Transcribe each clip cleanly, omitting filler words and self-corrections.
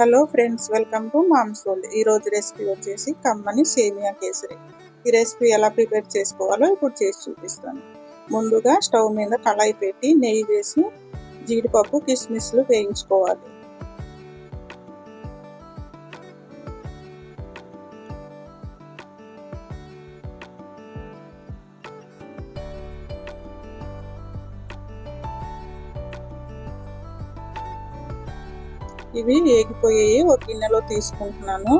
Hello friends, welcome to moms world. ఈరోజు recipe వచ్చేసి కమ్మని సేమియా కేసరి. ఈ రెసిపీ ఎలా ప్రిపేర్ చేసుకోవాలో ఇప్పుడు చేసి చూపిస్తాను. ముందుగా స్టవ్ మీద కళాయి పెట్టి నెయ్యి వేసి జీడిపప్పు కిస్మిస్లు వేయించుకోవాలి. ఇవి వేగిపోయాయి, ఒక గిన్నెలో తీసుకుంటున్నాను.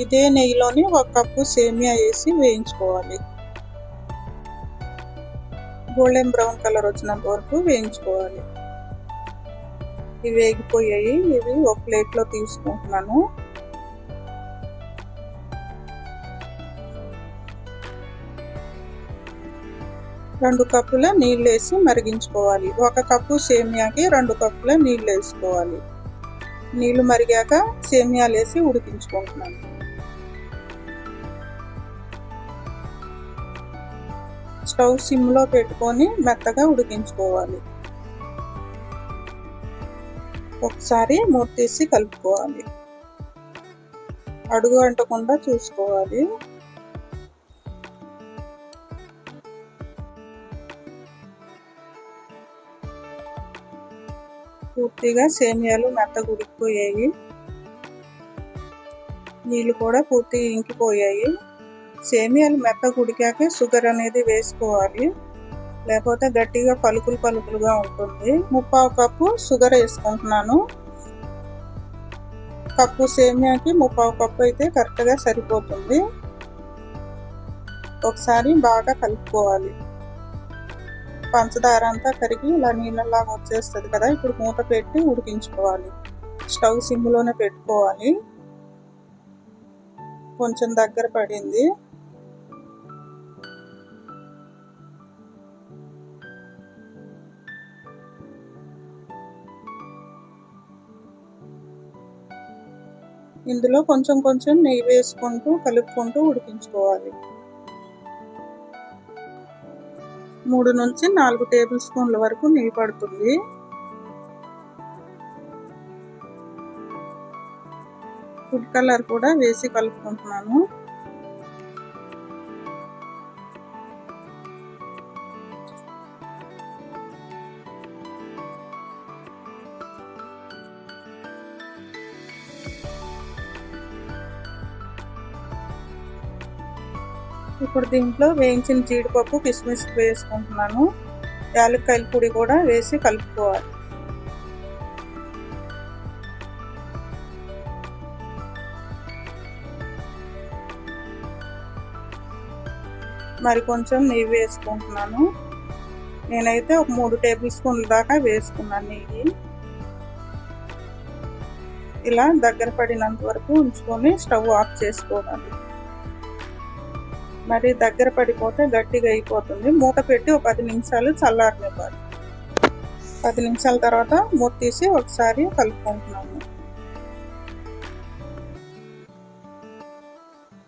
ఇదే నెయ్యిలోని 1 కప్పు సేమియా వేసి వేయించుకోవాలి. గోల్డెన్ బ్రౌన్ కలర్ వచ్చినంత వరకు వేయించుకోవాలి. ఇవి వేగిపోయాయి, ఇవి ఒక ప్లేట్లో తీసుకుంటున్నాను. రెండు కప్పుల నీళ్ళు వేసి మరిగించుకోవాలి. 1 కప్పు సేమియాకి 2 కప్పుల నీళ్ళు వేసుకోవాలి. నీళ్లు మరిగాక సేమియాలు వేసి ఉడికించుకుంటున్నాను. స్టవ్ సిమ్లో పెట్టుకొని మెత్తగా ఉడికించుకోవాలి. ఒకసారి మూత తీసి కలుపుకోవాలి. అడుగు అంటకుండా చూసుకోవాలి. పూర్తిగా సేమియాలు మెత్తగా ఉడికిపోయాయి. నీళ్ళు కూడా పూర్తిగా ఇంకిపోయాయి. సేమియాలు మెత్తగా ఉడికాకే షుగర్ అనేది వేసుకోవాలి, లేకపోతే గట్టిగా పలుకులుగా ఉంటుంది. 3/4 కప్పు షుగర్ వేసుకుంటున్నాను. కప్పు సేమియాకి 3/4 కప్పు అయితే కరెక్ట్గా సరిపోతుంది. ఒకసారి బాగా కలుపుకోవాలి. పంచదార అంతా కరిగి ఇలా నీళ్ళలాగా వచ్చేస్తుంది కదా. ఇప్పుడు మూత పెట్టి ఉడికించుకోవాలి. స్టవ్ సిమ్లోనే పెట్టుకోవాలి. కొంచెం దగ్గర పడింది. ఇందులో కొంచెం నెయ్యి వేసుకుంటూ కలుపుకుంటూ ఉడికించుకోవాలి. 3 నుంచి 4 టేబుల్ స్పూన్ల వరకు నెయ్యి పడుతుంది. ఫుడ్ కలర్ కూడా వేసి కలుపుకుంటున్నాను. ఇప్పుడు దీంట్లో వేయించిన జీడిపప్పు కిస్మిస్ వేసుకుంటున్నాను. యాలక్కాయల పొడి కూడా వేసి కలుపుకోవాలి. మరి కొంచెం నెయ్యి వేసుకుంటున్నాను. నేనైతే ఒక 3 టేబుల్ స్పూన్ల దాకా వేసుకున్నాను నెయ్యి. ఇలా దగ్గర పడినంత వరకు ఉంచుకొని స్టవ్ ఆఫ్ చేసుకోవాలి. మరి దగ్గర పడిపోతే గట్టిగా అయిపోతుంది. మూత పెట్టి ఒక 10 నిమిషాలు చల్లారనివ్వాలి. 10 నిమిషాల తర్వాత మూత తీసి ఒకసారి కలుపుకుంటున్నాను.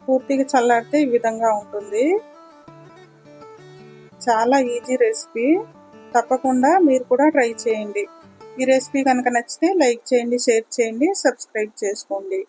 పూర్తిగా చల్లారితే ఈ విధంగా ఉంటుంది. చాలా ఈజీ రెసిపీ, తప్పకుండా మీరు కూడా ట్రై చేయండి. ఈ రెసిపీ కనుక నచ్చితే లైక్ చేయండి, షేర్ చేయండి, సబ్స్క్రైబ్ చేసుకోండి.